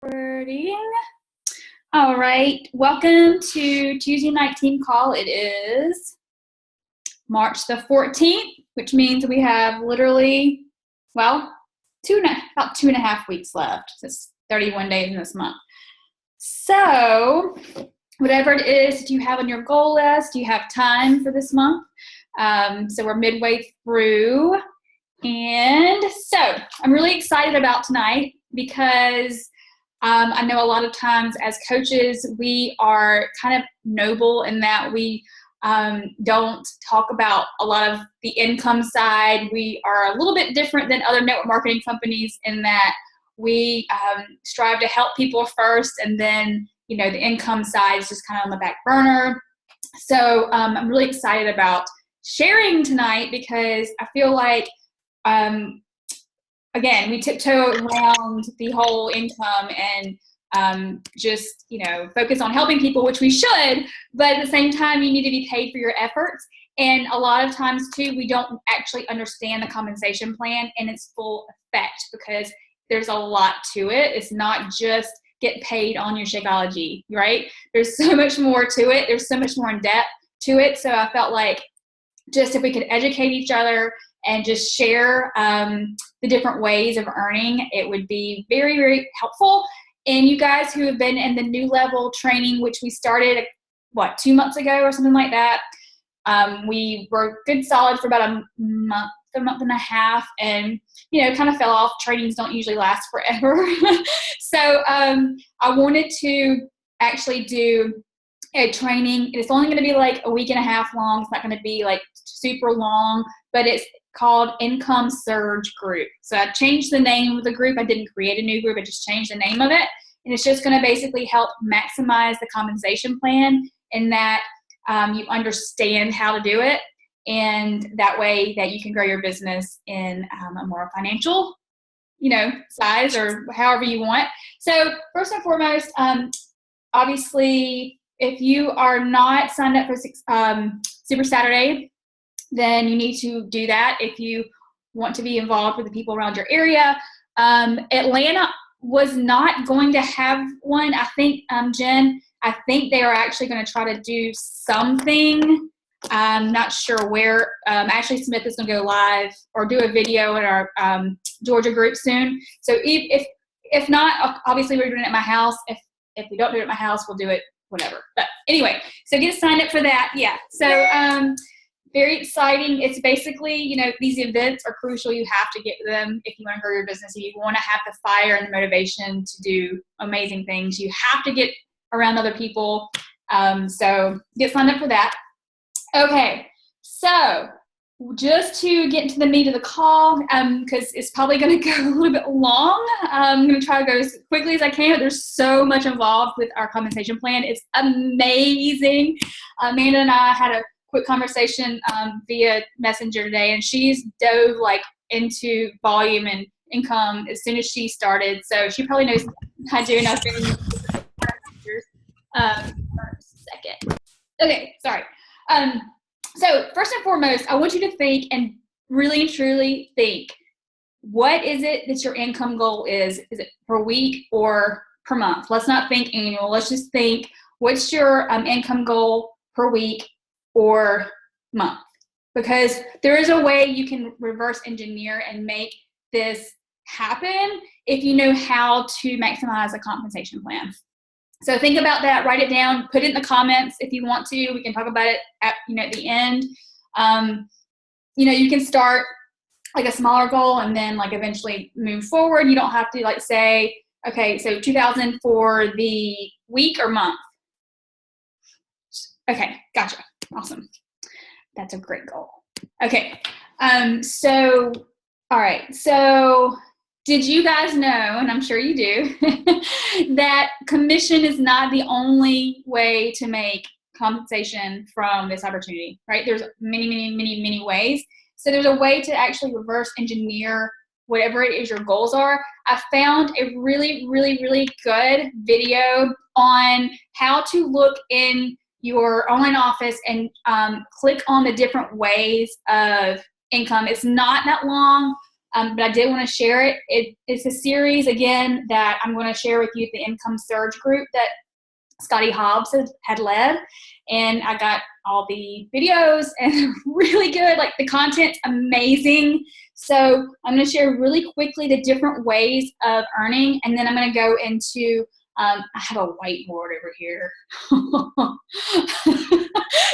Recording. All right, welcome to Tuesday Night Team Call. It is March the 14th, which means we have literally, well, about 2.5 weeks left. It's 31 days in this month. So whatever it is that you have on your goal list, you have time for this month. So we're midway through. And so I'm really excited about tonight because I know a lot of times as coaches, we are kind of noble in that we don't talk about a lot of the income side. We are a little bit different than other network marketing companies in that we strive to help people first, and then, you know, the income side is just kind of on the back burner. So I'm really excited about sharing tonight because I feel like again, we tiptoe around the whole income and just, you know, focus on helping people, which we should, but at the same time, you need to be paid for your efforts. And a lot of times, too, we don't actually understand the compensation plan in its full effect because there's a lot to it. It's not just get paid on your Shakeology, right? There's so much more to it. There's so much more in depth to it. So I felt like just if we could educate each other and just share the different ways of earning, it would be very, very helpful. And you guys who have been in the new level training, which we started, 2 months ago or something like that, we were good solid for about a month and a half, and, you know, kind of fell off. Trainings don't usually last forever. So I wanted to actually do a training. It's only going to be like a week and a half long. It's not going to be like super long, but it's called Income Surge Group. So I changed the name of the group. I didn't create a new group. I just changed the name of it. And it's just going to basically help maximize the compensation plan in that you understand how to do it. And that way that you can grow your business in a more financial, you know, size or however you want. So first and foremost, obviously, if you are not signed up for Super Saturday, then you need to do that if you want to be involved with the people around your area. Atlanta was not going to have one. I think, Jen, I think they are actually going to try to do something. I'm not sure where. Ashley Smith is going to go live or do a video in our Georgia group soon. So if not, obviously we're doing it at my house. If we don't do it at my house, we'll do it whatever. But anyway, so get signed up for that. Yeah. So very exciting. It's basically, you know, these events are crucial. You have to get to them if you want to grow your business. If you want to have the fire and the motivation to do amazing things, you have to get around other people. So get signed up for that. Okay. So just to get into the meat of the call, because it's probably going to go a little bit long. I'm going to try to go as quickly as I can, but there's so much involved with our compensation plan. It's amazing. Amanda and I had a quick conversation via Messenger today, and she's dove like into volume and income as soon as she started. So she probably knows what I do, and I've been for a second. Okay, sorry. So first and foremost, I want you to think and really and truly think, what is it that your income goal is? Is it per week or per month? Let's not think annual. Let's just think, what's your income goal per week or month? Because there is a way you can reverse engineer and make this happen if you know how to maximize a compensation plan. So think about that, write it down, put it in the comments if you want to. We can talk about it at the end. You know, you can start like a smaller goal and then like eventually move forward. You don't have to like say, okay, so 2,000 for the week or month. Okay, gotcha. Awesome. That's a great goal. Okay. So, all right. So did you guys know, and I'm sure you do, that commission is not the only way to make compensation from this opportunity, right? There's many, many, many, many ways. So there's a way to actually reverse engineer whatever it is your goals are. I found a really, really, really good video on how to look in your online office and click on the different ways of income. It's not that long. but I did want to share it. It's a series, again, that I'm going to share with you at the Income Surge group that Scotty Hobbs had led. And I got all the videos and really good, like the content's amazing. So I'm going to share really quickly the different ways of earning, and then I'm going to go into, I have a whiteboard over here.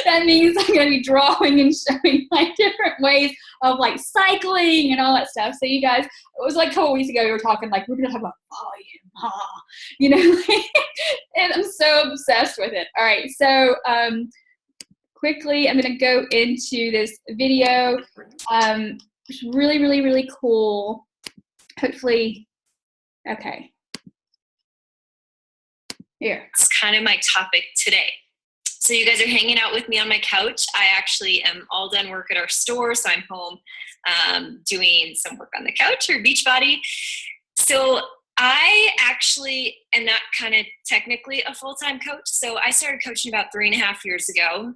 That means I'm going to be drawing and showing like different ways of like cycling and all that stuff. So you guys, it was like a couple weeks ago, we were talking like, we're going to talk about volume, and I'm so obsessed with it. All right. So quickly, I'm going to go into this video. It's really, really, really cool. Hopefully, okay. Here. It's kind of my topic today. So you guys are hanging out with me on my couch. I actually am all done work at our store, so I'm home doing some work on the couch or Beachbody. So I actually am not kind of technically a full-time coach. So I started coaching about 3.5 years ago.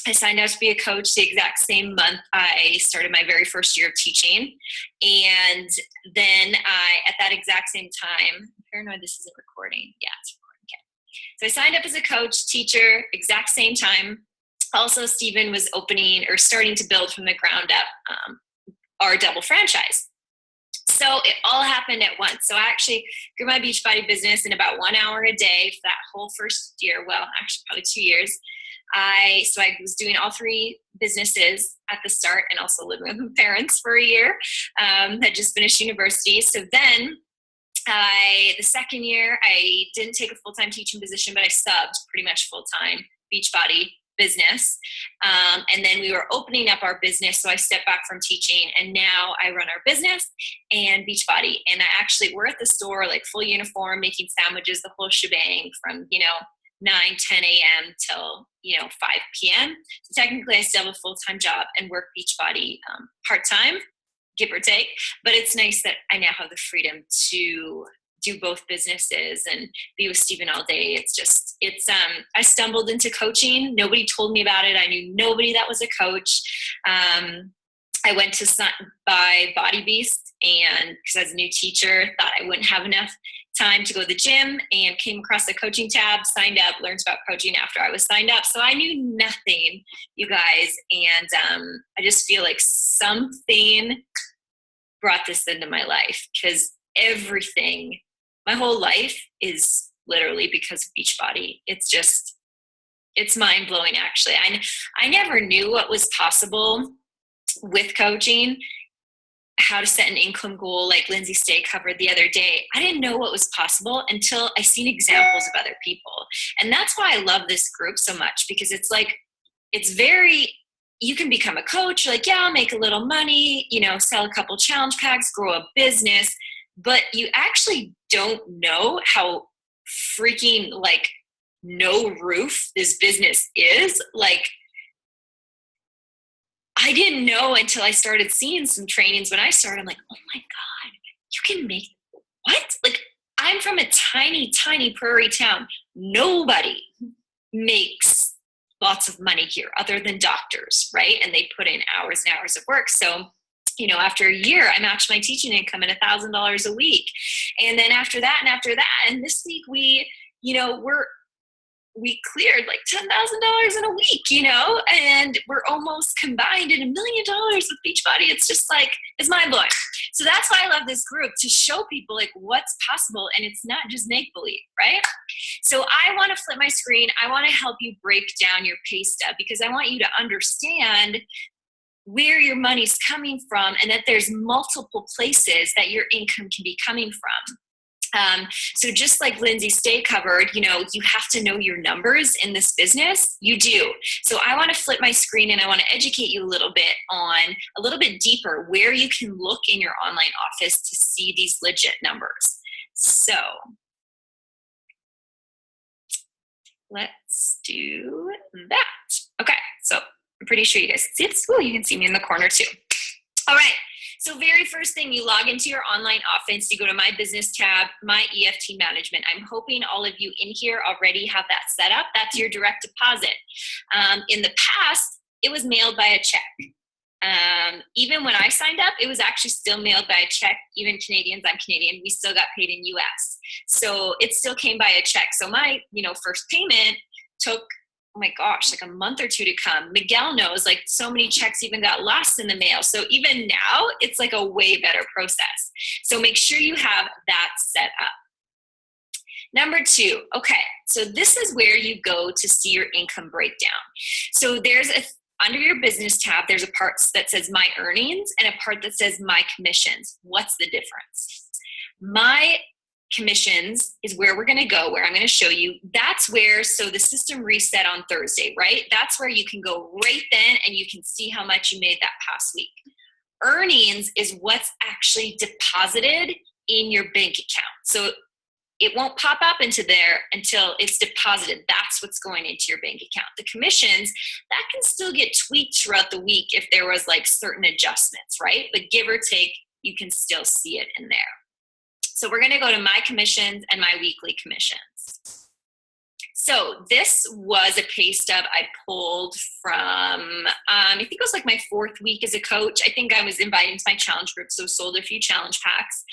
I signed up to be a coach the exact same month I started my very first year of teaching. And then at that exact same time, I'm paranoid this isn't recording. Yeah, it's recording. Okay. So I signed up as a coach, teacher, exact same time. Also, Stephen was opening or starting to build from the ground up our double franchise. So it all happened at once. So I actually grew my Beachbody business in about 1 hour a day for that whole first year. Well, actually probably 2 years. I was doing all 3 businesses at the start and also living with my parents for a year. Had just finished university. So then the second year, I didn't take a full-time teaching position, but I subbed pretty much full-time Beachbody business. And then we were opening up our business. So I stepped back from teaching and now I run our business and Beachbody. And I actually, we're at the store, like full uniform, making sandwiches, the whole shebang from, 9, 10 a.m. till, 5 p.m. So technically I still have a full-time job and work Beachbody part-time, give or take. But it's nice that I now have the freedom to do both businesses and be with Stephen all day. I stumbled into coaching. Nobody told me about it. I knew nobody that was a coach. I went to buy Body Beast, and because as a new teacher, thought I wouldn't have enough time to go to the gym, and came across the coaching tab, signed up, learned about coaching after I was signed up. So I knew nothing, you guys. And I just feel like something brought this into my life, because everything, my whole life is literally because of Beachbody. It's mind blowing, actually. I never knew what was possible with coaching, how to set an income goal like Lindsay Stay covered the other day. I didn't know what was possible until I seen examples of other people. And that's why I love this group so much, because you can become a coach, like, yeah, I'll make a little money, sell a couple challenge packs, grow a business, but you actually don't know how freaking like no roof this business is. Like, I didn't know until I started seeing some trainings when I started. I'm like, oh my God, you can make what? Like, I'm from a tiny, tiny prairie town. Nobody makes lots of money here other than doctors, right? And they put in hours and hours of work. So, after a year, I matched my teaching income at $1,000 a week. And then after that, and this week we cleared like $10,000 in a week, and we're almost combined in $1 million with Beachbody. It's just like, it's mind blowing. So that's why I love this group, to show people like what's possible, and it's not just make believe, right? So I want to flip my screen. I want to help you break down your pay stub, because I want you to understand where your money's coming from, and that there's multiple places that your income can be coming from. So just like Lindsay Stay covered, you have to know your numbers in this business. You do. So I want to flip my screen and I want to educate you a little bit deeper, where you can look in your online office to see these legit numbers. So let's do that. Okay. So I'm pretty sure you guys can see it. Oh, you can see me in the corner too. All right. So very first thing, you log into your online office, you go to my business tab, my EFT management. I'm hoping all of you in here already have that set up. That's your direct deposit. In the past, it was mailed by a check. Even when I signed up, it was actually still mailed by a check. Even Canadians, I'm Canadian, we still got paid in US. So it still came by a check. So my, first payment took, oh my gosh, like a month or two to come. Miguel knows, like, so many checks even got lost in the mail. So even now, it's like a way better process. So make sure you have that set up. Number 2, okay, so this is where you go to see your income breakdown. So under your business tab, there's a part that says my earnings and a part that says my commissions. What's the difference? My commissions is where we're going to go, where I'm going to show you. That's where, so the system reset on Thursday, right? That's where you can go right then and you can see how much you made that past week. Earnings is what's actually deposited in your bank account. So it won't pop up into there until it's deposited. That's what's going into your bank account. The commissions, that can still get tweaked throughout the week if there was like certain adjustments, right? But give or take, you can still see it in there. So we're gonna go to my commissions and my weekly commissions. So this was a pay stub I pulled from, I think it was like my 4th week as a coach. I think I was invited to my challenge group, so sold a few challenge packs.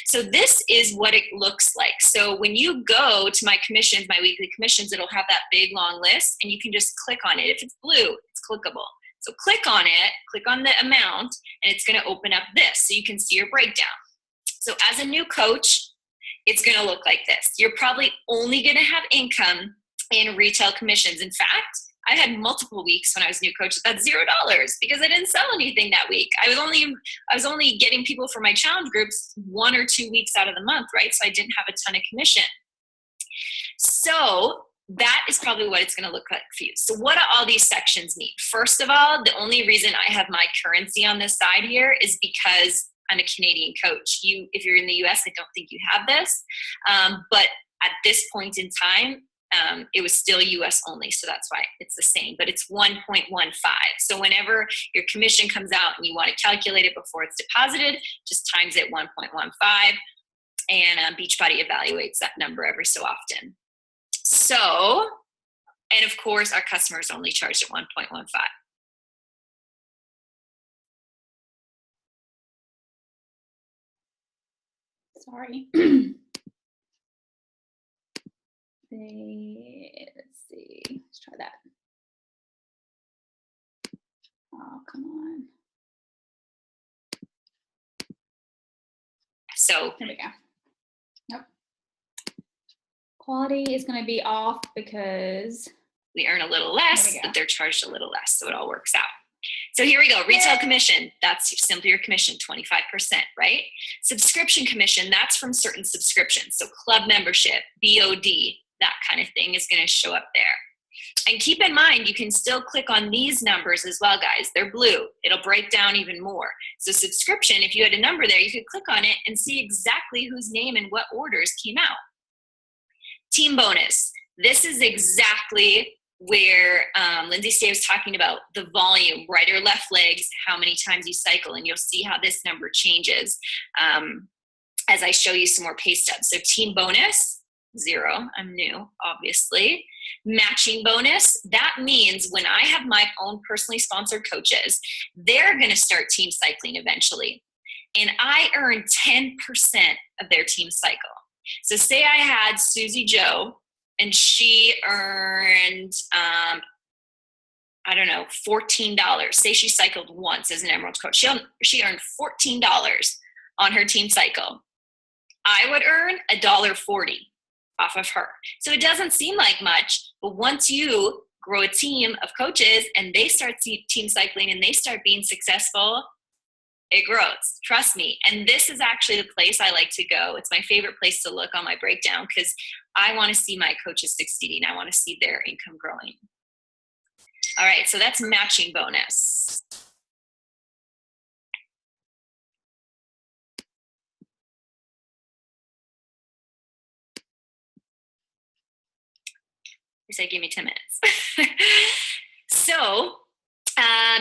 So this is what it looks like. So when you go to my commissions, my weekly commissions, it'll have that big long list and you can just click on it. If it's blue, it's clickable. So click on it, click on the amount, and it's gonna open up this so you can see your breakdown. So as a new coach, it's gonna look like this. You're probably only gonna have income in retail commissions. In fact, I had multiple weeks when I was a new coach that's $0 because I didn't sell anything that week. I was only getting people for my challenge groups 1 or 2 weeks out of the month, right? So I didn't have a ton of commission. So that is probably what it's going to look like for you. So what do all these sections mean? First of all, the only reason I have my currency on this side here is because I'm a Canadian coach. If you're in the US, I don't think you have this. But at this point in time, it was still US only, so that's why it's the same, but it's 1.15. So whenever your commission comes out and you want to calculate it before it's deposited, just times it 1.15, and Beachbody evaluates that number every so often. So, and of course, our customers only charged at 1.15. Sorry. Let's see. Let's try that. Oh, come on. So there we go. Yep. Quality is going to be off because we earn a little less, but they're charged a little less. So it all works out. So here we go. Retail commission, that's simply your commission, 25%, right? Subscription commission, that's from certain subscriptions. So club membership, BOD, that kind of thing is going to show up there. And keep in mind, you can still click on these numbers as well, guys. They're blue. It'll break down even more. So subscription, if you had a number there, you could click on it and see exactly whose name and what orders came out. Team bonus. This is exactly where Lindsay Stay was talking about the volume, right or left legs, how many times you cycle, and you'll see how this number changes as I show you some more pay stubs. So team bonus, 0, I'm new, obviously. Matching bonus, that means when I have my own personally sponsored coaches, they're gonna start team cycling eventually. And I earn 10% of their team cycle. So say I had Susie Joe, and she earned, I don't know, $14. Say she cycled once as an Emerald coach. She earned $14 on her team cycle. I would earn $1.40 off of her. So it doesn't seem like much, but once you grow a team of coaches and they start team cycling and they start being successful, it grows, trust me. And this is actually the place I like to go. It's my favorite place to look on my breakdown because I want to see my coaches succeeding. I want to see their income growing. All right, so that's matching bonus. You said give me 10 minutes. So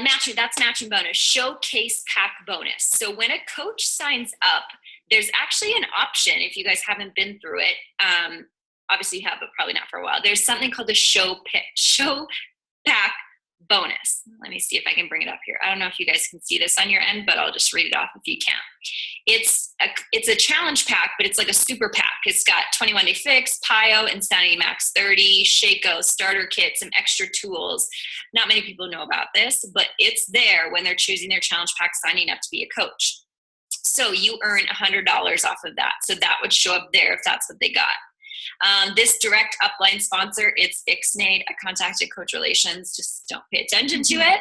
matching, that's matching bonus. Showcase pack bonus. So when a coach signs up, there's actually an option, if you guys haven't been through it, obviously you have, but probably not for a while. There's something called the show pack bonus. Let me see if I can bring it up here. I don't know if you guys can see this on your end, but I'll just read it off if you can. It's a challenge pack, but it's like a super pack. It's got 21 Day Fix, PIO, Insanity Max 30, Shaco, starter kit, some extra tools. Not many people know about this, but it's there when they're choosing their challenge pack, signing up to be a coach. So you earn $100 off of that. So that would show up there if that's what they got. This direct upline sponsor, it's Ixnay. I contacted Coach Relations, just don't pay attention to it.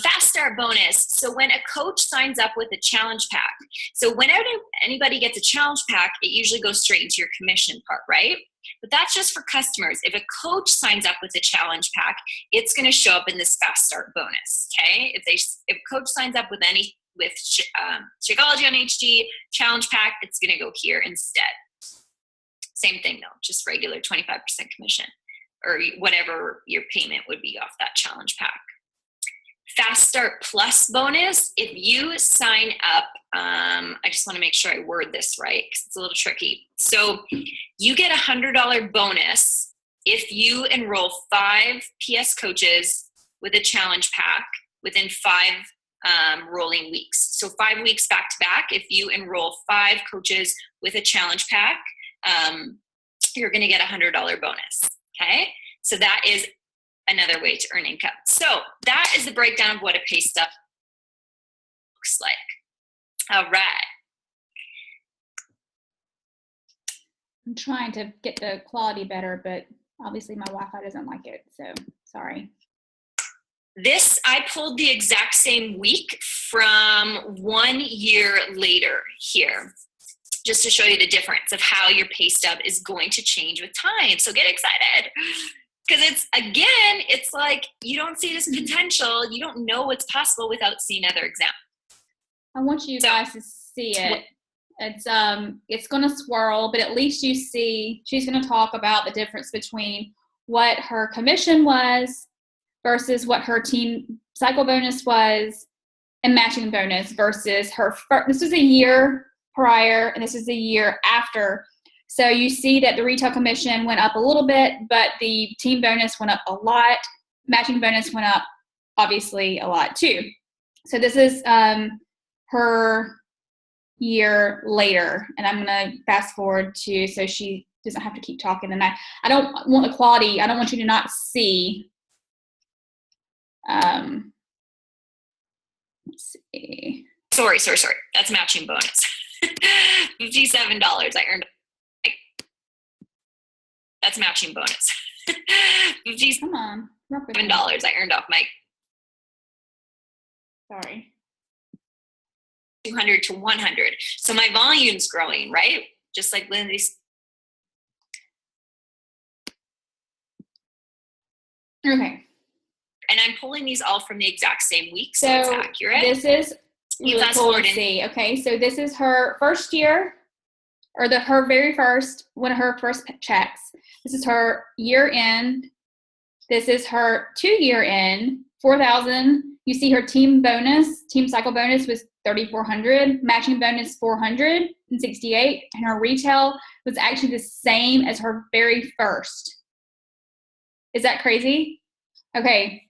Fast start bonus. So when a coach signs up with a challenge pack, so whenever anybody gets a challenge pack, it usually goes straight into your commission part, right? But that's just for customers. If a coach signs up with a challenge pack, it's going to show up in this fast start bonus. Okay, if a coach signs up with Shakeology on HD challenge pack, it's going to go here instead. Same thing though, just regular 25% commission or whatever your payment would be off that challenge pack. Fast Start Plus bonus, if you sign up, I just want to make sure I word this right because it's a little tricky. So you get $100 bonus if you enroll 5 PS coaches with a challenge pack within 5 rolling weeks. So 5 weeks back to back, if you enroll 5 coaches with a challenge pack, you're going to get $100 bonus. Okay. So that is another way to earn income. So that is the breakdown of what a pay stub looks like. All right. I'm trying to get the quality better, but obviously my Wi-Fi doesn't like it. So sorry. This, I pulled the exact same week from 1 year later here, just to show you the difference of how your pay stub is going to change with time. So get excited. Because it's like you don't see this potential. You don't know what's possible without seeing other examples. I want you guys to see it. It's going to swirl, but at least you see she's going to talk about the difference between what her commission was versus what her team cycle bonus was and matching bonus versus her first. This was a year prior and this is a year after. So you see that the retail commission went up a little bit, but the team bonus went up a lot. Matching bonus went up, obviously, a lot too. So this is her year later, and I'm going to fast forward to so she doesn't have to keep talking. And I don't want the quality. I don't want you to not see. Let's see. Sorry. That's matching bonus. $57 I earned. That's matching bonus. Come on. $7 I earned off my. Sorry. 200 to 100. So my volume's growing, right? Just like Lindsay's. Okay. And I'm pulling these all from the exact same week, so it's accurate. This is you really cool to see. Okay, so this is her first year, or her very first, one of her first checks. This is her year end. This is her 2-year end, $4,000. You see her team cycle bonus was $3,400, matching bonus $468, and her retail was actually the same as her very first. Is that crazy? Okay.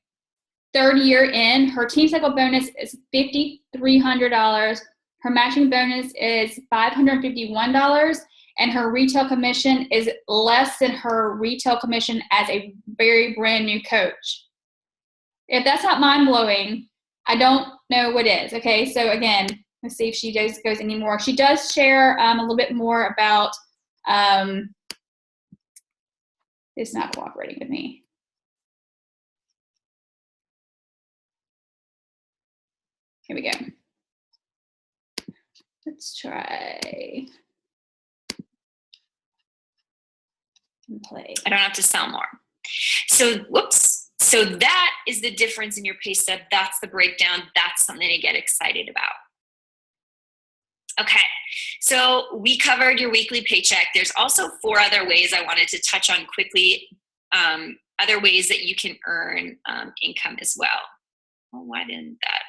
3rd year in, her team cycle bonus is $5,300. Her matching bonus is $551, and her retail commission is less than her retail commission as a very brand new coach. If that's not mind-blowing, I don't know what is. Okay, so again, let's see if she goes any more. She does share a little bit more about, it's not cooperating with me. Here we go. Let's try and play. I don't have to sell more. So, whoops. So that is the difference in your pay stub. That's the breakdown. That's something to get excited about. Okay, so we covered your weekly paycheck. There's also 4 other ways I wanted to touch on quickly, other ways that you can earn income as well. Well, why didn't that?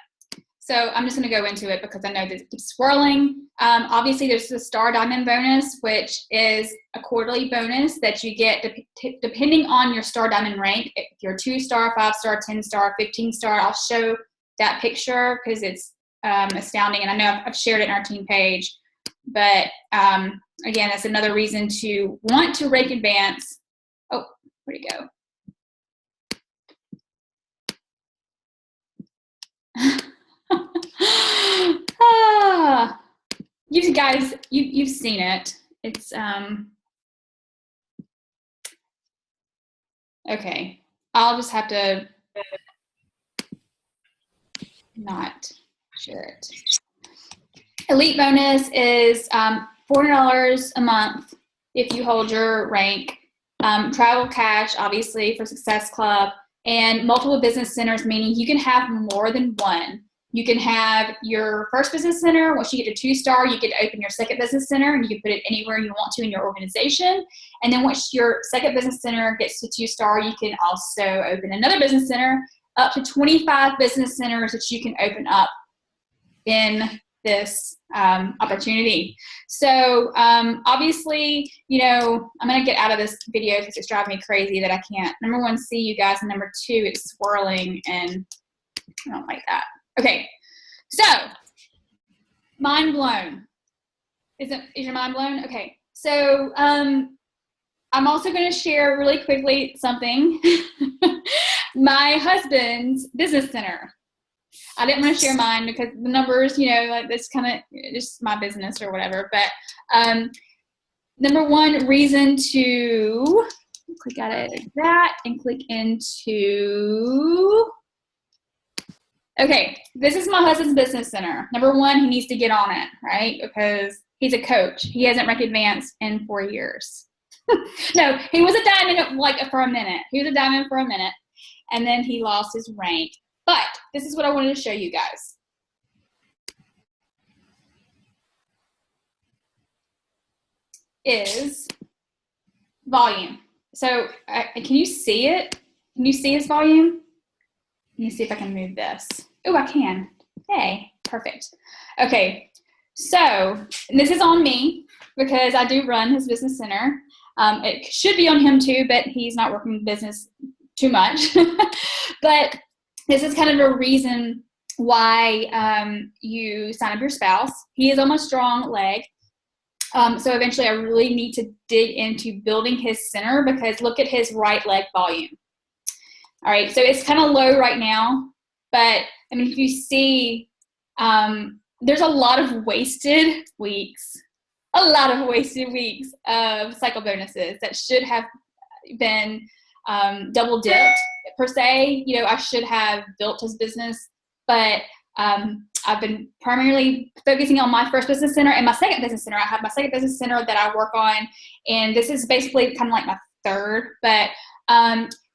So I'm just going to go into it because I know this keeps swirling. Obviously, there's the Star Diamond bonus, which is a quarterly bonus that you get depending on your Star Diamond rank. If you're 2-star, 5-star, 10-star, 15-star, I'll show that picture because it's astounding. And I know I've shared it in our team page. But again, that's another reason to want to rank advance. Oh, where'd it go? You guys, you've seen it. It's okay. I'll just have to not share it. Elite bonus is $400 a month if you hold your rank. Travel cash, obviously, for Success Club, and multiple business centers, meaning you can have more than one. You can have your first business center. Once you get to 2-star, you get to open your second business center, and you can put it anywhere you want to in your organization. And then once your second business center gets to 2-star, you can also open another business center, up to 25 business centers that you can open up in this opportunity. So obviously, you know, I'm going to get out of this video because it's driving me crazy that I can't, number one, see you guys, and number two, it's swirling, and I don't like that. Okay, so mind blown. Is your mind blown? Okay, so I'm also going to share really quickly something. My husband's business center. I didn't want to share mine because the numbers, you know, like this kind of just my business or whatever. But number one reason to click out of that and click into. Okay, this is my husband's business center. Number one, he needs to get on it, right? Because he's a coach. He hasn't ranked advanced in 4 years. No, he was a diamond for a minute. He was a diamond for a minute, and then he lost his rank. But this is what I wanted to show you guys. Is volume. So can you see it? Can you see his volume? Let me see if I can move this. Oh, I can. Hey, perfect. Okay, so this is on me because I do run his business center. It should be on him too, but he's not working business too much. But this is kind of a reason why you sign up your spouse. He is on my strong leg. So eventually I really need to dig into building his center because look at his right leg volume. All right, so it's kind of low right now, but I mean, if you see, there's a lot of wasted weeks, of cycle bonuses that should have been double dipped per se. You know, I should have built his business, but I've been primarily focusing on my first business center and my second business center. I have my second business center that I work on, and this is basically kind of like my third, but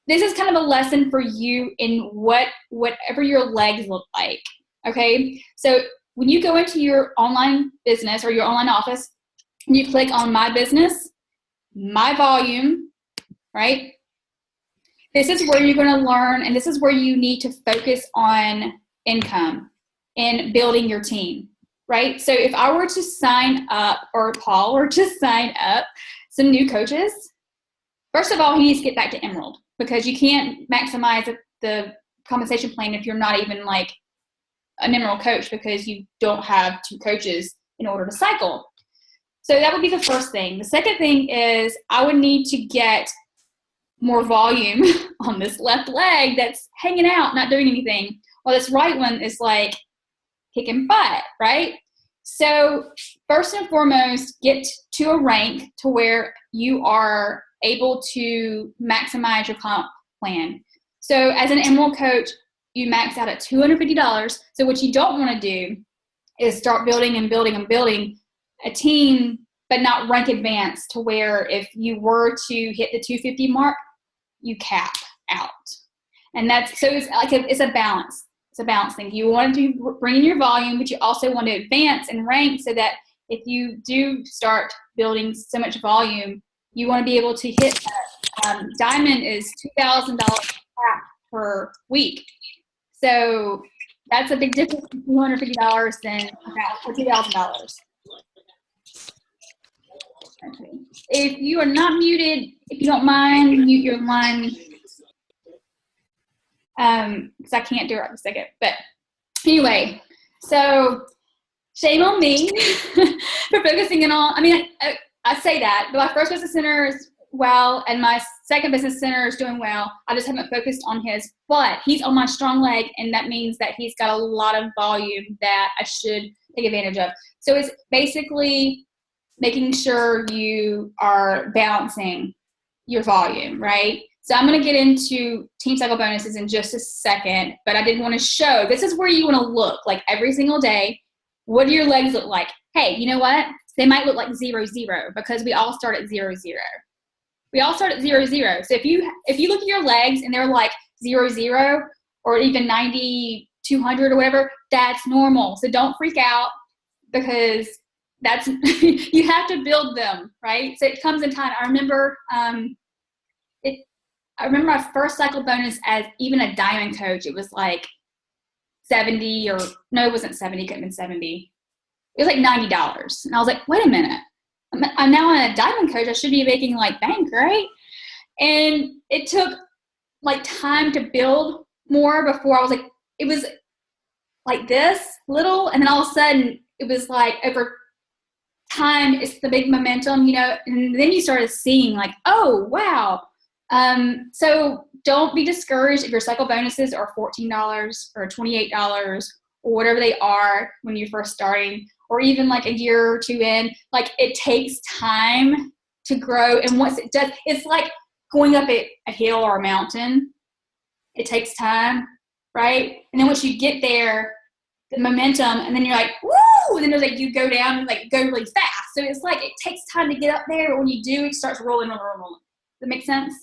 this is kind of a lesson for you in whatever your legs look like, okay? So when you go into your online business or your online office, and you click on My Business, My Volume, right? This is where you're going to learn, and this is where you need to focus on income and building your team, right? So if I were to sign up, or Paul were to sign up some new coaches, first of all, he needs to get back to Emerald because you can't maximize the compensation plan if you're not even like an Emerald coach because you don't have 2 coaches in order to cycle. So that would be the first thing. The second thing is I would need to get more volume on this left leg that's hanging out, not doing anything, while this right one is like kicking butt, right? So first and foremost, get to a rank to where you are able to maximize your comp plan. So as an Emerald coach, you max out at $250. So what you don't want to do is start building and building and building a team, but not rank advanced to where if you were to hit the 250 mark, you cap out. And that's, so it's like it's a balance. It's a balance thing. You want to bring in your volume, but you also want to advance and rank so that if you do start building so much volume, you want to be able to hit that. Diamond is $2,000 per week. So That's a big difference from $250 than about $2,000. Okay. If you are not muted, if you don't mind, mute your line. Because I can't do it right in a second. But anyway, so shame on me for focusing in on, I mean, I say that, but my first business center is well, and my second business center is doing well. I just haven't focused on his, but he's on my strong leg, and that means that he's got a lot of volume that I should take advantage of. So it's basically making sure you are balancing your volume, right? So I'm going to get into team cycle bonuses in just a second, but I did want to show, this is where you want to look, like every single day. What do your legs look like? Hey, you know what? They might look like 0-0 because we all start at 0-0. We all start at 0-0. So if you look at your legs and they're like 0-0 or even 90-200 or whatever, that's normal. So don't freak out because that's you have to build them, right? So it comes in time. I remember my first cycle bonus as even a diamond coach. It was like 70 or no, it wasn't 70. It couldn't have been 70. It was like $90. And I was like, wait a minute. I'm now on a diamond coach. I should be making like bank, right? And it took like time to build more before I was like, it was like this little, and then all of a sudden it was like over time, it's the big momentum, you know, and then you started seeing like, oh, wow. So don't be discouraged if your cycle bonuses are $14 or $28 or whatever they are when you're first starting, or even like a year or two in. Like it takes time to grow, and once it does, it's like going up a hill or a mountain. It takes time, right? And then once you get there, the momentum, and then you're like, woo! And then there's like you go down and like go really fast. So it's like it takes time to get up there, but when you do, it starts rolling. Does that make sense?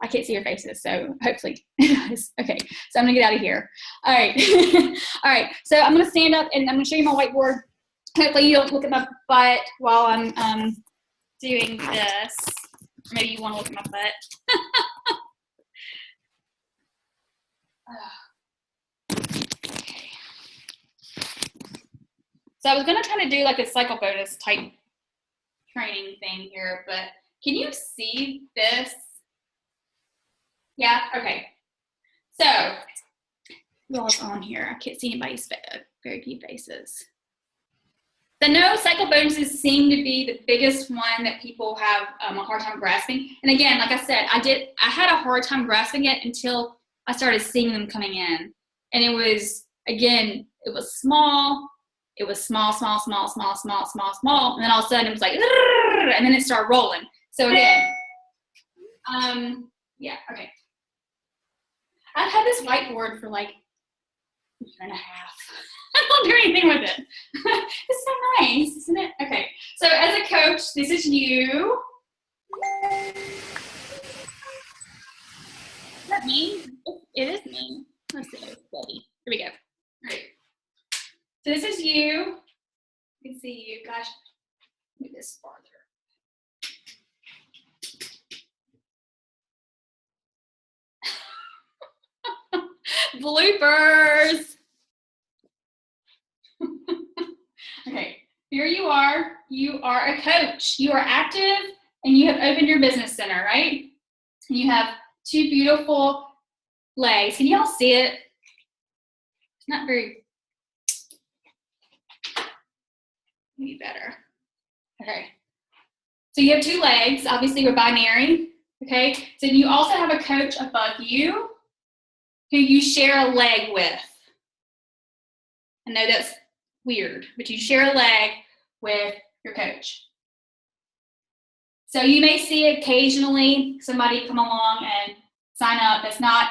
I can't see your faces, so hopefully it does. Okay, so I'm gonna get out of here. All right. All right, so I'm gonna stand up and I'm gonna show you my whiteboard. Hopefully you don't look at my butt while I'm doing this. Maybe you wanna look at my butt. Okay. So I was gonna kind of do like a cycle bonus type training thing here, but can you see this? Yeah, okay. So, who else on here? I can't see anybody's very few faces. The no cycle bonuses seem to be the biggest one that people have a hard time grasping. And again, like I said, I had a hard time grasping it until I started seeing them coming in. And it was, again, it was small. It was small, small, small, small, small, small, small. And then all of a sudden it was like, and then it started rolling. So again, yeah, okay. I've had this whiteboard for like a year and a half. I don't do anything with it. It's so nice, isn't it? Okay, so as a coach, this is you. Is that me? It is me. Let's see, steady. Here we go. All right. So this is you. You can see you. Gosh, move this farther. Bloopers. Okay, here you are. You are a coach. You are active and you have opened your business center, right? And you have two beautiful legs. Can y'all see it? It's not very, maybe better. Okay. So you have two legs. Obviously, we're binary. Okay. So you also have a coach above you who you share a leg with. I know that's weird, but you share a leg with your coach. So you may see occasionally somebody come along and sign up that's not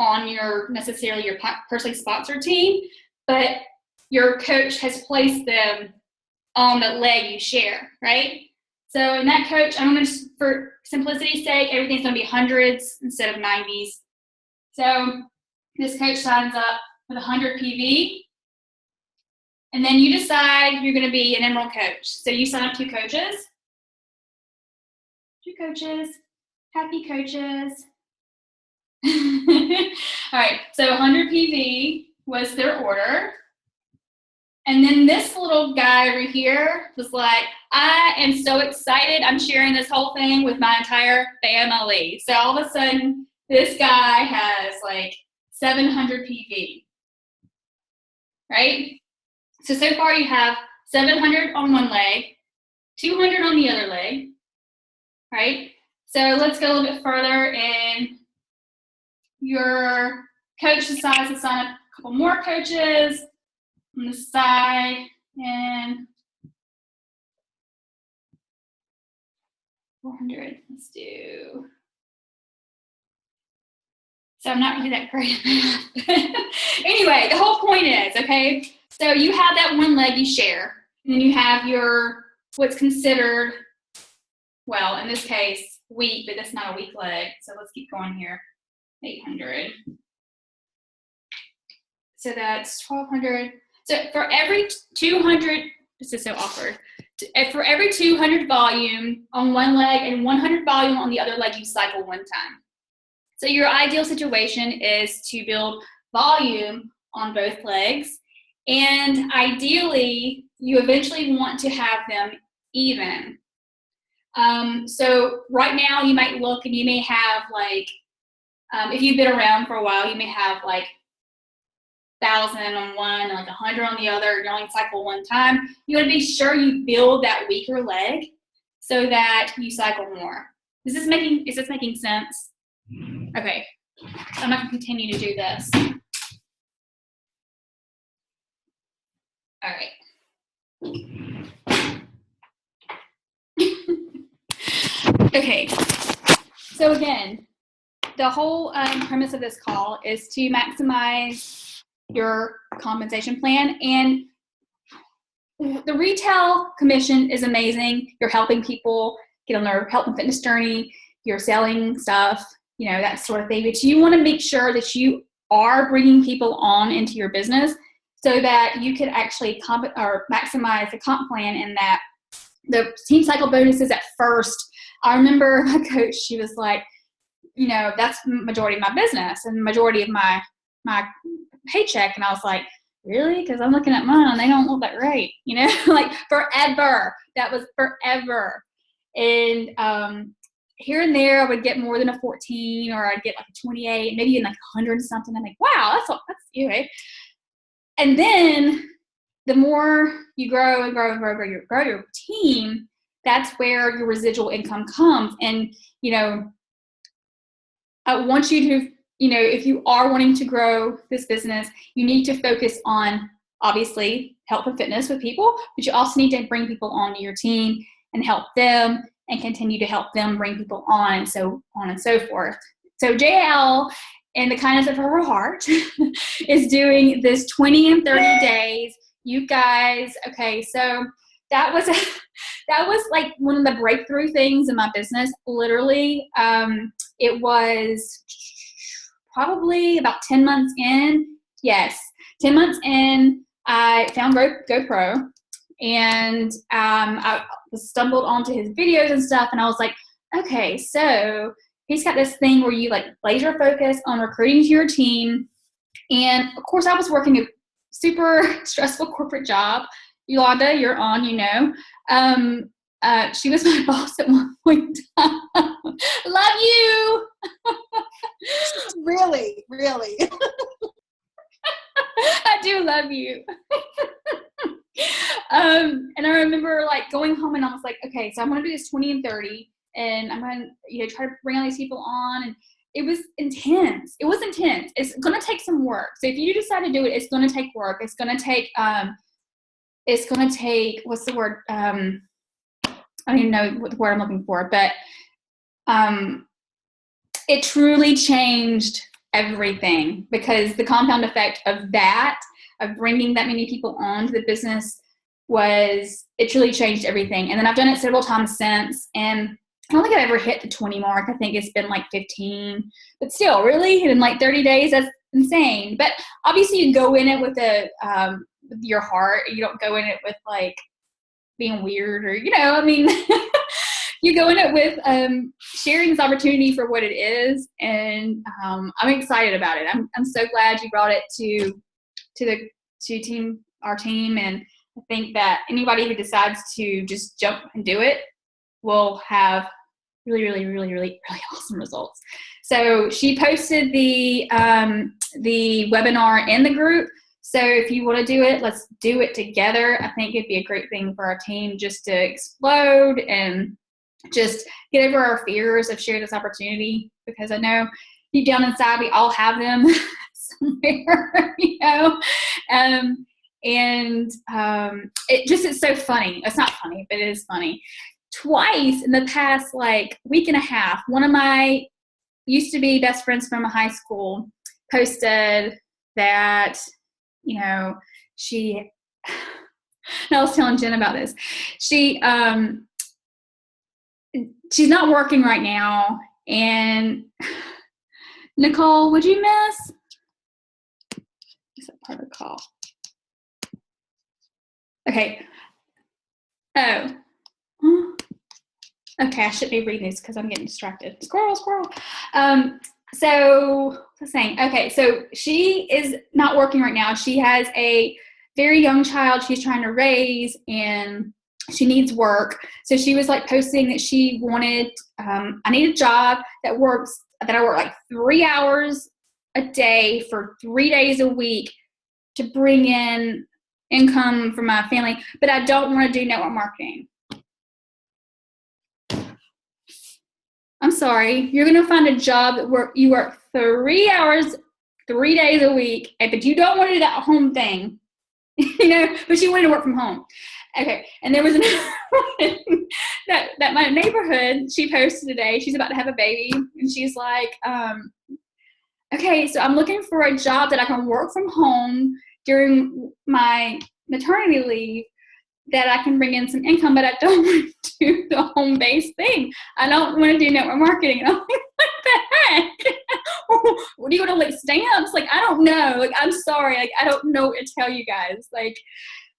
on necessarily your personally sponsored team, but your coach has placed them on the leg you share, right? So in that coach, I'm going to, for simplicity's sake, everything's going to be hundreds instead of 90s. So this coach signs up with 100 PV, and then you decide you're going to be an Emerald coach. So you sign up two coaches, happy coaches. All right, so 100 PV, was their order. And then this little guy over here was like, I am so excited. I'm sharing this whole thing with my entire family. So all of a sudden, this guy has like 700 PV, right? So far you have 700 on one leg, 200 on the other leg, right? So let's go a little bit further, and your coach decides to sign up a couple more coaches on the side, and 400, let's do. So I'm not really that great at math. Anyway, the whole point is, okay, so you have that one leg you share, and then you have your, what's considered, well, in this case, weak, but that's not a weak leg. So let's keep going here, 800. So that's 1200. So for every 200, this is so awkward. For every 200 volume on one leg and 100 volume on the other leg, you cycle one time. So your ideal situation is to build volume on both legs, and ideally, you eventually want to have them even. So right now, you might look and you may have like, if you've been around for a while, you may have like 1,000 on one and like 100 on the other. You only cycle one time. You want to be sure you build that weaker leg so that you cycle more. Is this making sense? Okay, I'm not going to continue to do this. All right. Okay, so again, the whole premise of this call is to maximize your compensation plan, and the retail commission is amazing. You're helping people get on their health and fitness journey, you're selling stuff, you know, that sort of thing. But you want to make sure that you are bringing people on into your business so that you can actually maximize the comp plan, and that the team cycle bonuses at first. I remember my coach, she was like, you know, that's the majority of my business and the majority of my paycheck. And I was like, really? Because I'm looking at mine and they don't look that great, you know, like forever. That was forever. And here and there, I would get more than a 14, or I'd get like a 28, maybe even like 100 something. I'm like, wow, that's you, right? And then the more you grow and grow and grow your team, that's where your residual income comes. And, you know, I want you to, you know, if you are wanting to grow this business, you need to focus on, obviously, health and fitness with people, but you also need to bring people onto your team and help them and continue to help them bring people on, and so on and so forth. So JL, in the kindness of her heart, is doing this 20 and 30 days. You guys, okay, so that was like one of the breakthrough things in my business. Literally, it was probably about 10 months in. Yes, 10 months in, I found GoPro, and I stumbled onto his videos and stuff, and I was like, okay, so he's got this thing where you like laser focus on recruiting to your team. And of course, I was working a super stressful corporate job. Yolanda, you're on, you know. She was my boss at one point in time. Love you. Really. I do love you. And I remember like going home and I was like, okay, so I'm going to do this 20 and 30, and I'm going to, you know, try to bring all these people on. And it was intense. It's going to take some work. So if you decide to do it, it's going to take work. It's going to take, what's the word? I don't even know what the word I'm looking for, but it truly changed everything, because the compound effect of that, of bringing that many people on to the business, it truly changed everything. And then I've done it several times since, and I don't think I've ever hit the 20 mark. I think it's been like 15, but still, really, in like 30 days, that's insane. But obviously you go in it with with your heart. You don't go in it with like being weird, or, you know, I mean, you go in it with sharing this opportunity for what it is. And I'm excited about it. I'm so glad you brought it to to our team, and I think that anybody who decides to just jump and do it will have really, really, really, really, really awesome results. So she posted the webinar in the group. So if you want to do it, let's do it together. I think it'd be a great thing for our team just to explode and just get over our fears of sharing this opportunity, because I know deep down inside we all have them somewhere, you know. It's so funny. It's not funny, but it is funny. Twice in the past like week and a half, one of my used to be best friends from high school posted that, you know, and I was telling Jen about this. She's not working right now, and Nicole, would you miss? Is that part of the call? Okay. Oh. Okay, I shouldn't be reading this because I'm getting distracted. Squirrel. So, what was I saying? Okay, so she is not working right now. She has a very young child she's trying to raise, and she needs work. So she was like posting that she wanted, I need a job that I work like 3 hours a day for 3 days a week to bring in income for my family, but I don't want to do network marketing. I'm sorry, you're going to find a job that you work 3 hours, 3 days a week, but you don't want to do that home thing, you know, but you wanted to work from home. Okay, and there was another one that my neighborhood, she posted today, she's about to have a baby, and she's like, okay, so I'm looking for a job that I can work from home during my maternity leave, that I can bring in some income, but I don't want to do the home-based thing. I don't want to do network marketing. And I'm like, what the heck? What, do you want to like stamps? Like, I don't know. Like, I'm sorry. Like, I don't know what to tell you guys. Like,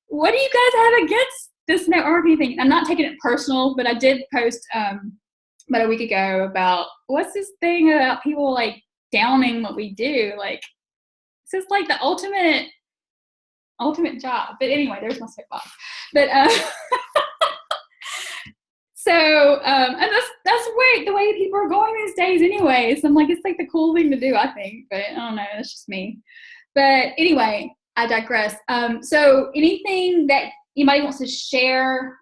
what do you guys have against this network marketing thing? I'm not taking it personal, but I did post about a week ago about what's this thing about people like downing what we do. Like, this is like the ultimate job. But anyway, there's my soapbox. But and that's the way people are going these days anyway. So I'm like, it's like the cool thing to do, I think. But I don't know, that's just me. But anyway, I digress. So anything that anybody wants to share,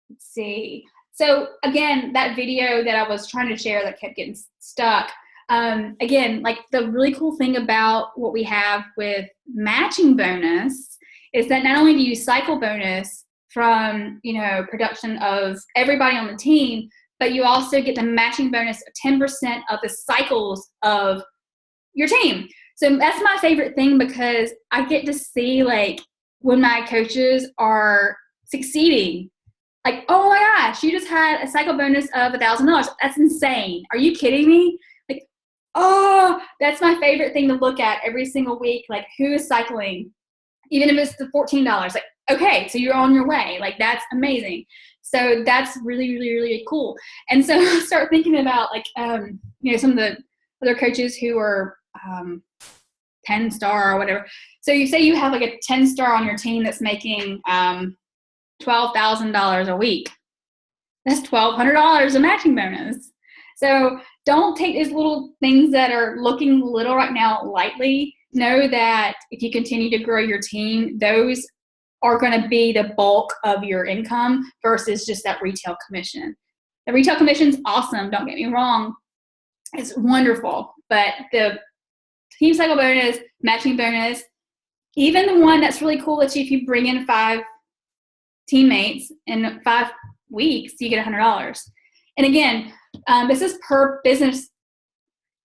let's see. So again, that video that I was trying to share that kept getting stuck. Again, like the really cool thing about what we have with matching bonus is that not only do you cycle bonus from, you know, production of everybody on the team, but you also get the matching bonus of 10% of the cycles of your team. So that's my favorite thing, because I get to see like when my coaches are succeeding, like, oh my gosh, you just had a cycle bonus of $1,000. That's insane. Are you kidding me? Oh, that's my favorite thing to look at every single week. Like, who is cycling? Even if it's the $14, like, okay, so you're on your way. Like, that's amazing. So that's really, really, really cool. And so I start thinking about like, you know, some of the other coaches who are 10-star or whatever. So you say you have like a 10-star on your team that's making $12,000 a week. That's $1,200 a matching bonus. So don't take these little things that are looking little right now lightly. Know that if you continue to grow your team, those are going to be the bulk of your income versus just that retail commission. The retail commission is awesome. Don't get me wrong. It's wonderful. But the team cycle bonus, matching bonus, even the one that's really cool is if you bring in 5 teammates in 5 weeks, you get $100. And again, this is per business,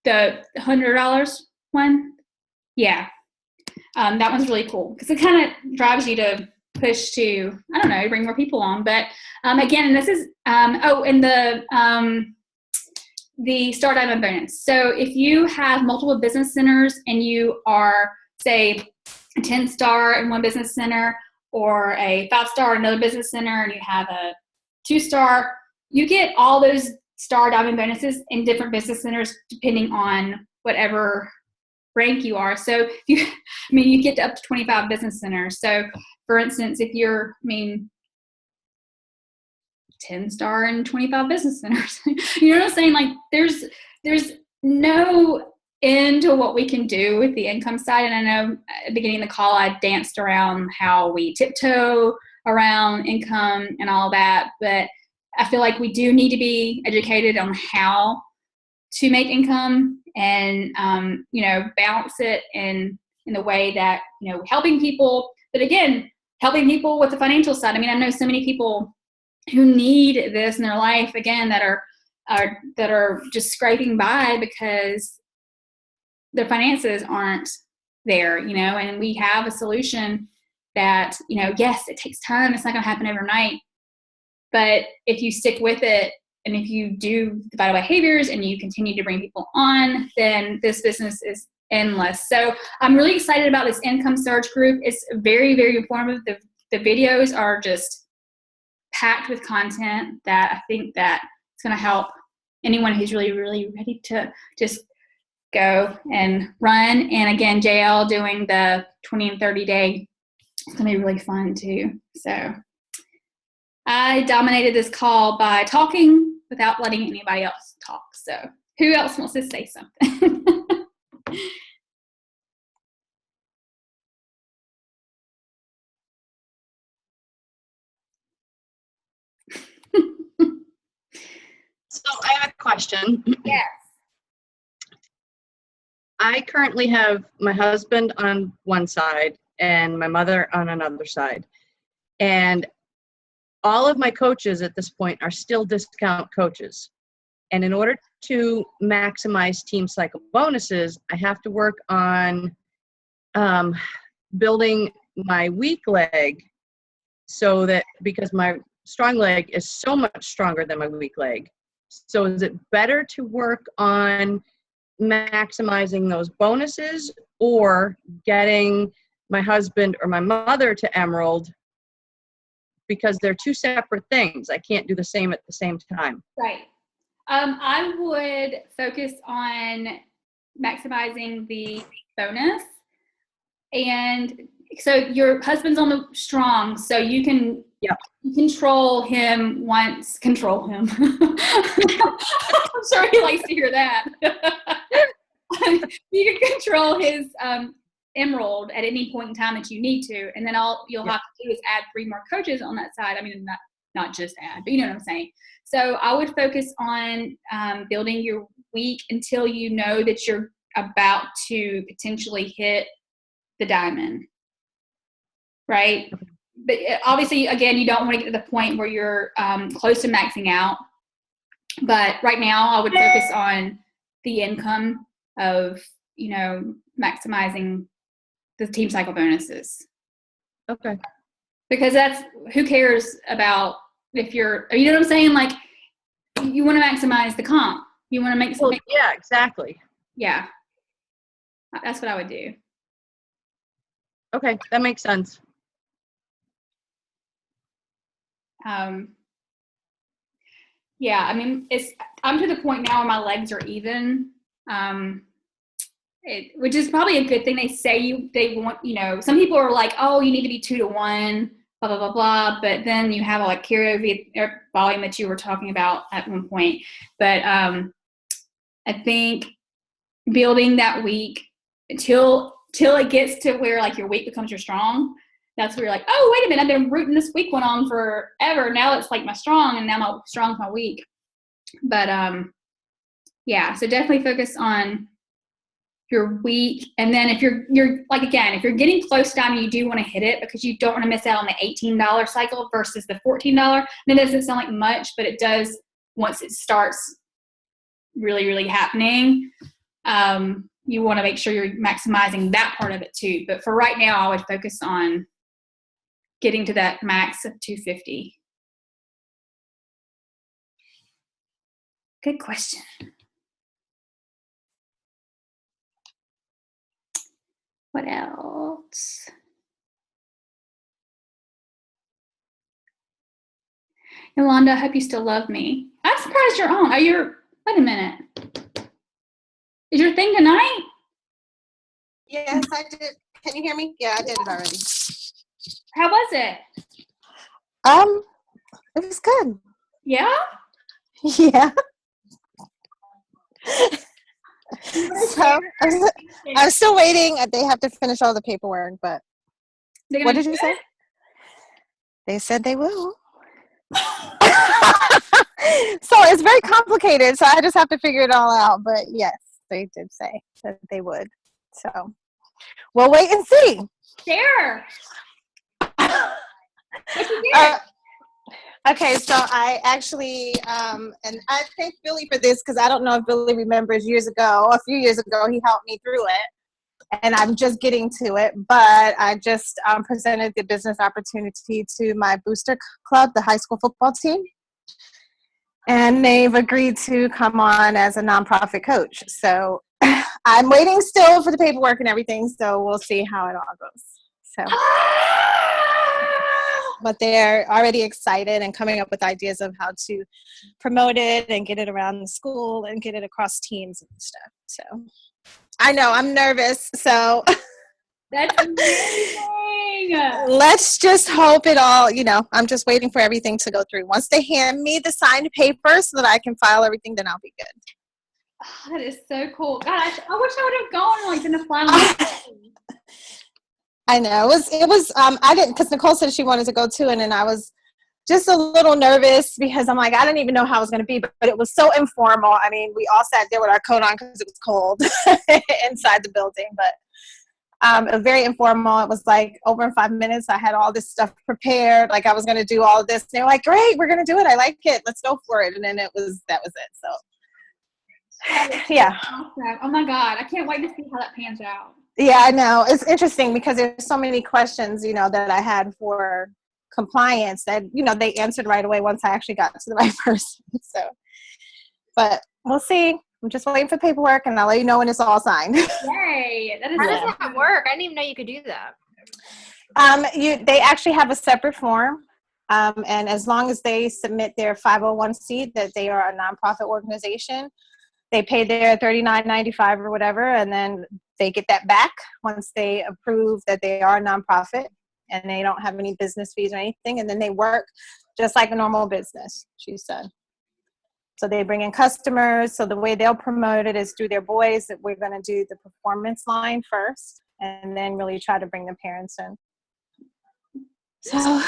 the $100 one. Yeah. That one's really cool because it kind of drives you to push to, I don't know, bring more people on. But again, this is, and the Star Diamond bonus. So if you have multiple business centers and you are, say, a 10-star in one business center or a 5-star in another business center, and you have a 2-star, you get all those Star Diamond bonuses in different business centers depending on whatever rank you are. So if you, I mean, you get to up to 25 business centers. So for instance, if you're, I mean, 10 star in 25 business centers, you know what I'm saying? Like there's no end to what we can do with the income side. And I know at the beginning of the call, I danced around how we tiptoe around income and all that, but I feel like we do need to be educated on how to make income and, you know, balance it in the way that, you know, helping people, but again, helping people with the financial side. I mean, I know so many people who need this in their life, again, that are just scraping by because their finances aren't there, you know, and we have a solution that, you know, yes, it takes time. It's not going to happen overnight. But if you stick with it and if you do the vital behaviors and you continue to bring people on, then this business is endless. So I'm really excited about this income surge group. It's very, very informative. The videos are just packed with content that I think that it's going to help anyone who's really, really ready to just go and run. And again, JL doing the 20 and 30 day, it's going to be really fun too. So I dominated this call by talking without letting anybody else talk. So who else wants to say something? So I have a question. Yes. I currently have my husband on one side and my mother on another side. And all of my coaches at this point are still discount coaches. And in order to maximize Team Cycle bonuses, I have to work on building my weak leg so that, because my strong leg is so much stronger than my weak leg. So is it better to work on maximizing those bonuses or getting my husband or my mother to Emerald, because they're two separate things? I can't do the same at the same time. Right. I would focus on maximizing the bonus. And so your husband's on the strong, so you can control him once. Control him. I'm sure he likes to hear that. You can control his Emerald at any point in time that you need to, and then you'll have to do is add 3 more coaches on that side. I mean, not just add, but you know what I'm saying. So I would focus on building your week until you know that you're about to potentially hit the diamond, right? But obviously, again, you don't want to get to the point where you're close to maxing out. But right now, I would focus on the income of, you know, maximizing the Team Cycle bonuses. Okay. Because that's, who cares about if you're, you know what I'm saying? Like, you want to maximize the comp. You want to make something. Well, yeah, exactly. Yeah. That's what I would do. Okay, that makes sense. Yeah, I mean, I'm to the point now where my legs are even, which is probably a good thing. They say they want, you know, some people are like, oh, you need to be 2-to-1, blah, blah, blah, blah. But then you have like carryover volume that you were talking about at one point. But I think building that week till it gets to where like your week becomes your strong, that's where you're like, oh, wait a minute, I've been rooting this weak one on forever. Now it's like my strong, and now my strong's my weak. But yeah, so definitely focus on your week. And then if you're like, again, if you're getting close to time, you do want to hit it because you don't want to miss out on the $18 cycle versus the $14. And it doesn't sound like much, but it does once it starts really, really happening. You want to make sure you're maximizing that part of it too. But for right now, I would focus on getting to that max of 250. Good question. What else? Yolanda, I hope you still love me. I'm surprised you're on. Wait a minute. Is your thing tonight? Yes, I did. Can you hear me? Yeah, I did it already. How was it? It was good. Yeah? Yeah. So I'm still waiting. They have to finish all the paperwork, but They're what gonna did you do say? it? They said they will. So it's very complicated. So I just have to figure it all out. But yes, they did say that they would. So we'll wait and see. Share. What you Uh, get? Okay, so I actually, and I thank Billy for this because I don't know if Billy remembers a few years ago, he helped me through it, and I'm just getting to it. But I just presented the business opportunity to my booster club, the high school football team, and they've agreed to come on as a nonprofit coach. So I'm waiting still for the paperwork and everything. So we'll see how it all goes. So. But they're already excited and coming up with ideas of how to promote it and get it around the school and get it across teams and stuff. So I know I'm nervous. So That's amazing. let's just hope it all, I'm just waiting for everything to go through. Once they hand me the signed paper so that I can file everything, then I'll be good. Oh, that is so cool. God, I wish I would have gone like in the final. I know it was I didn't, because Nicole said she wanted to go too, and then I was just a little nervous because I'm like, I didn't even know how it was going to be, but it was so informal. I mean, we all sat there with our coat on because it was cold inside the building, but very informal. It was like over in 5 minutes. I had all this stuff prepared, like I was going to do all of this. They were like, great, we're going to do it. I like it. Let's go for it. And then that was it. So yeah. Awesome. Oh my God, I can't wait to see how that pans out. Yeah, I know. It's interesting because there's so many questions, that I had for compliance that, they answered right away once I actually got to the right person. So, but we'll see. I'm just waiting for the paperwork, and I'll let you know when it's all signed. Yay. That is How does that work? I didn't even know you could do that. They actually have a separate form, and as long as they submit their 501c that they are a nonprofit organization, they pay their $39.95 or whatever, and then they get that back once they approve that they are a nonprofit and they don't have any business fees or anything, and then they work just like a normal business, she said. So they bring in customers. So the way they'll promote it is through their boys. That we're going to do the performance line first, and then really try to bring the parents in. So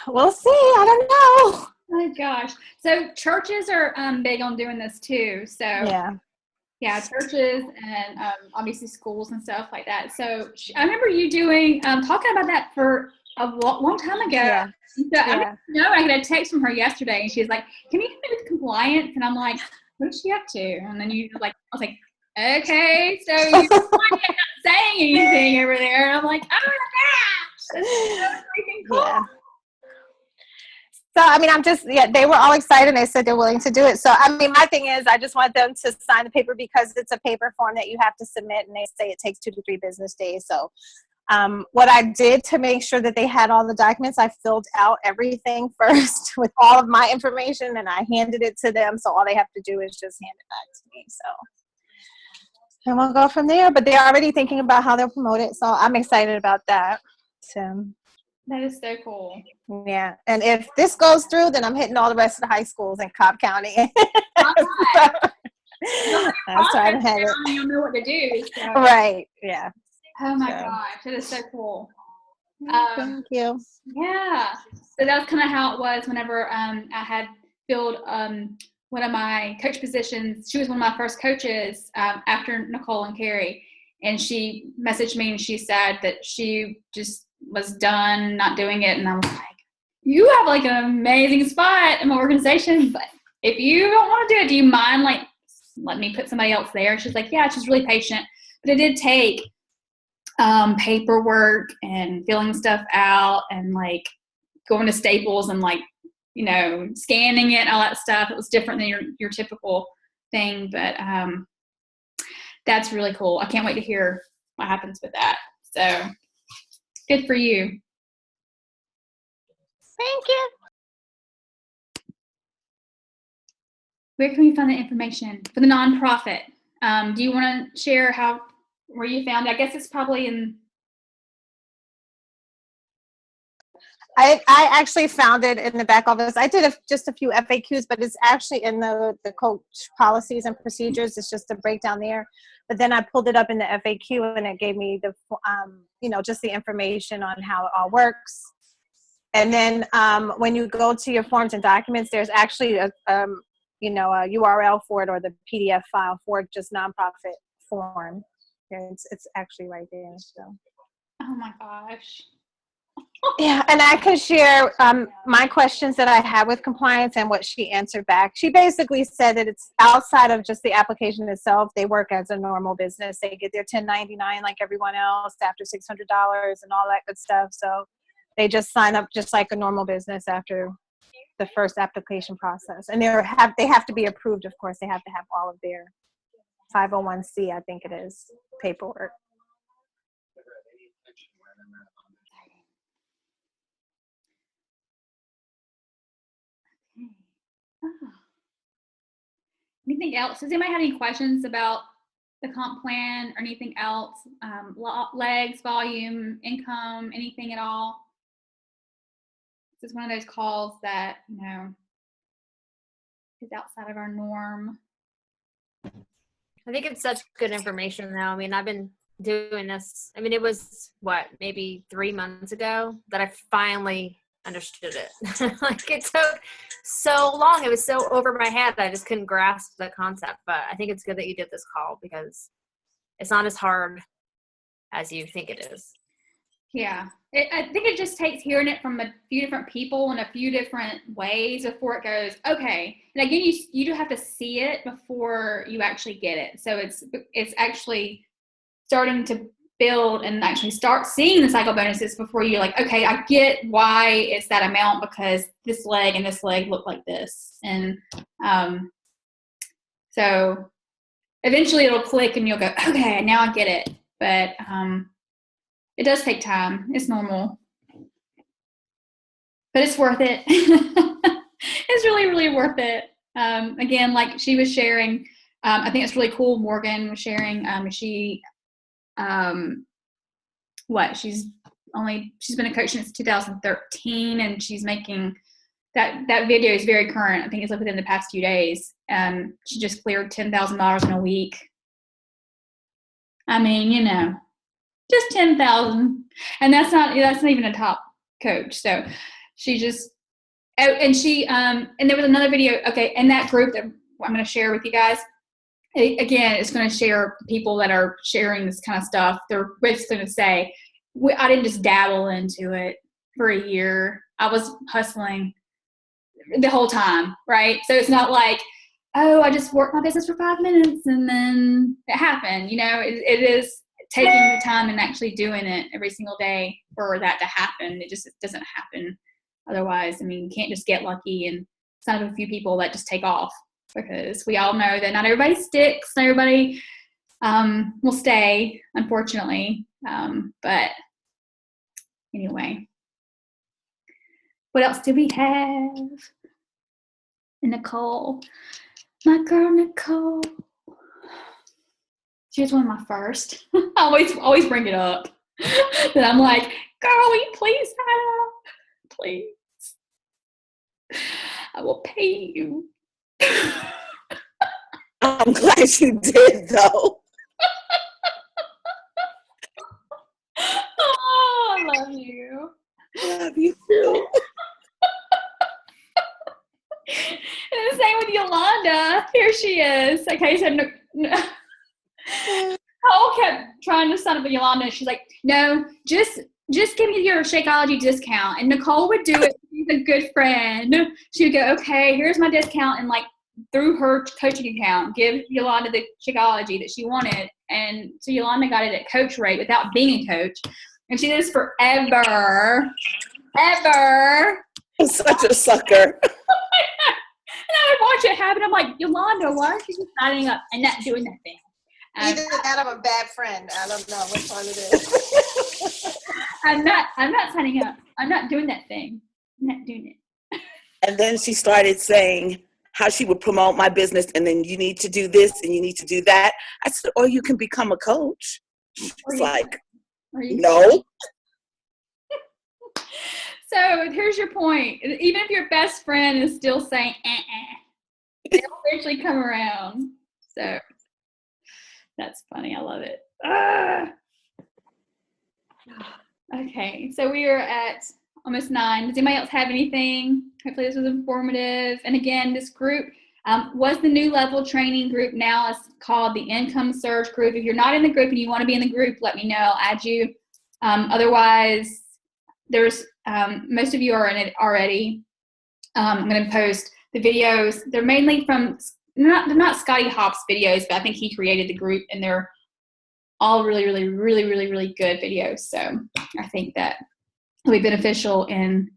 we'll see. I don't know. Oh my gosh. So churches are big on doing this too. So yeah, churches and obviously schools and stuff like that. So I remember you doing talking about that for a long time ago. Yeah. So I didn't know. I got a text from her yesterday, and she was like, "Can you help me with compliance?" And I'm like, "What is she up to?" And then I was like, "Okay, so you're not saying anything over there." And I'm like, "Oh my gosh, this is so freaking cool." Yeah. So, I mean, they were all excited. They said they're willing to do it. So, I mean, my thing is I just want them to sign the paper because it's a paper form that you have to submit, and they say it takes 2 to 3 business days. So, what I did to make sure that they had all the documents, I filled out everything first with all of my information, and I handed it to them. So all they have to do is just hand it back to me. So, and we'll go from there. But they're already thinking about how they'll promote it. So I'm excited about that. So. That is so cool. Yeah, and if this goes through, then I'm hitting all the rest of the high schools in Cobb County. That's why I'm headed. You'll know what to do. So. Right. Yeah. Oh my gosh, that is so cool. Thank you. Yeah. So that's kind of how it was whenever I had filled one of my coach positions. She was one of my first coaches after Nicole and Carrie, and she messaged me and she said that she just was done not doing it, and I was like, you have like an amazing spot in my organization, but if you don't want to do it, do you mind like let me put somebody else there? She's like, yeah, she's really patient, but it did take paperwork and filling stuff out and like going to Staples and like scanning it and all that stuff. It was different than your typical thing, but that's really cool. I can't wait to hear what happens with that. So good for you. Thank you. Where can we find the information for the nonprofit? Do you want to share how where you found it? I guess it's probably in. I actually found it in the back office. I did just a few FAQs, but it's actually in the coach policies and procedures. It's just a breakdown there. But then I pulled it up in the FAQ, and it gave me the, just the information on how it all works. And then when you go to your forms and documents, there's actually a URL for it, or the PDF file for just nonprofit form. It's actually right there. So. Oh my gosh. Yeah, and I could share my questions that I had with compliance and what she answered back. She basically said that it's outside of just the application itself. They work as a normal business. They get their 1099 like everyone else after $600 and all that good stuff. So they just sign up just like a normal business after the first application process. And they have to be approved, of course. They have to have all of their 501c, I think it is, paperwork. Anything else? Does anybody have any questions about the comp plan or anything else? Legs, volume, income, anything at all? This is one of those calls that, is outside of our norm. I think it's such good information, though. I mean, I've been doing this. I mean, it was maybe 3 months ago that I finally understood it. Like, it took so long. It was so over my head. I just couldn't grasp the concept. But I think it's good that you did this call, because it's not as hard as you think it is. Yeah. I think it just takes hearing it from a few different people in a few different ways before it goes, okay. And again, you do have to see it before you actually get it. So it's actually starting to build and actually start seeing the cycle bonuses before you're like, okay, I get why it's that amount, because this leg and this leg look like this. And so eventually it'll click and you'll go, okay, now I get it. But it does take time. It's normal. But it's worth it. It's really, really worth it. Again, like she was sharing, I think it's really cool. Morgan was sharing, she's been a coach since 2013, and she's making that video is very current. I think it's like within the past few days. She just cleared $10,000 in a week. I mean, just 10,000, and that's not even a top coach. So she just, and she, and there was another video. Okay. In that group that I'm going to share with you guys, again, it's going to share people that are sharing this kind of stuff. They're basically going to say, I didn't just dabble into it for a year. I was hustling the whole time. Right. So it's not like, oh, I just worked my business for 5 minutes and then it happened. It is taking the time and actually doing it every single day for that to happen. It doesn't happen otherwise. I mean, you can't just get lucky and sign up a few people that just take off, because we all know that not everybody sticks. Not everybody will stay, unfortunately. But anyway, what else do we have? Nicole, my girl Nicole. She was one of my first. I always bring it up. And I'm like, girl, will you please sign up? Please. I will pay you. I'm glad you did, though. Oh, I love you. Love you too. And the same with Yolanda. Here she is. Okay, so Nicole kept trying to sign up with Yolanda, and she's like, no, just give me your Shakeology discount. And Nicole would do it. She's a good friend. She would go, okay, here's my discount, and like through her coaching account, give Yolanda the Shakeology that she wanted. And so Yolanda got it at coach rate without being a coach. And she did this forever. Ever. I'm such a sucker. And I would watch it happen. I'm like, Yolanda, why aren't you just signing up and not doing that thing? Either that or I'm a bad friend. I don't know which one it is. I'm not signing up. I'm not doing that thing. I'm not doing it. And then she started saying how she would promote my business, and then you need to do this and you need to do that. I said, or you can become a coach. It's like, Are you- no. So here's your point. Even if your best friend is still saying, they'll eventually come around. So that's funny. I love it. Ah. Okay, so we are at almost 9. Does anybody else have anything? Hopefully this was informative. And again, this group was the new level training group. Now it's called the Income Surge group. If you're not in the group and you want to be in the group, let me know. I'll add you. Otherwise, there's most of you are in it already. I'm going to post the videos. They're mainly from, they're not Scotty Hop's videos, but I think he created the group, and they're all really good videos. So I think that will be beneficial in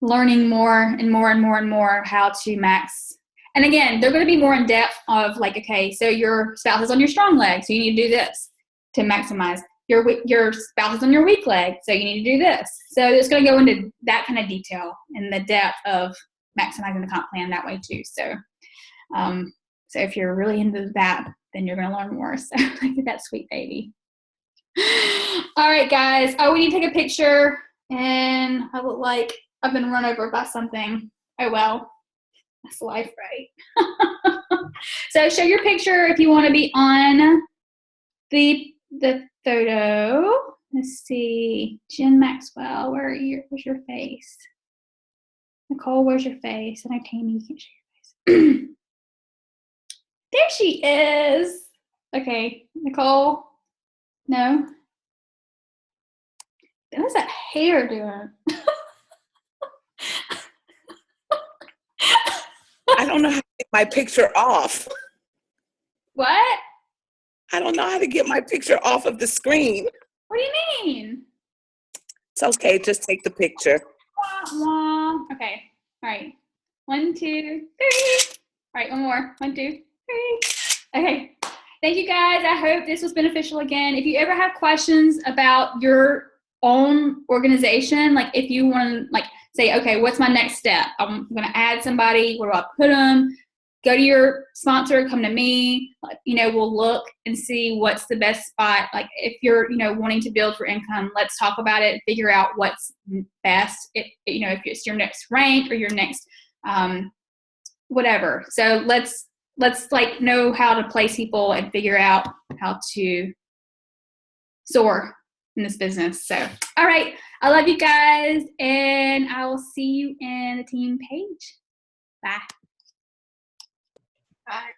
learning more and more how to max. And again, they're going to be more in depth of like, okay, so your spouse is on your strong leg, so you need to do this to maximize. Your spouse is on your weak leg, so you need to do this. So it's going to go into that kind of detail and the depth of maximizing the comp plan that way too. So, so if you're really into that, then you're going to learn more. So look at that sweet baby. All right, guys. Oh, we need to take a picture, and I look like I've been run over by something. Oh well, that's life, right? So show your picture if you want to be on the photo. Let's see, Jen Maxwell, where's your face? Nicole, where's your face? I know Tammy, you can't show your face. There she is. Okay, Nicole. No. What's that hair doing? I don't know how to get my picture off. What? I don't know how to get my picture off of the screen. What do you mean? It's okay, just take the picture. Wah, wah. Okay. All right. 1, 2, 3. All right, one more. 1, 2, 3. Okay. Thank you guys. I hope this was beneficial again. If you ever have questions about your own organization, like if you want to like say, okay, what's my next step? I'm going to add somebody. Where do I put them? Go to your sponsor, come to me. We'll look and see what's the best spot. Like if you're, wanting to build for income, let's talk about it and figure out what's best. If it's your next rank or your next whatever. So let's like know how to place people and figure out how to soar in this business. So, all right. I love you guys, and I will see you in the team page. Bye. Bye.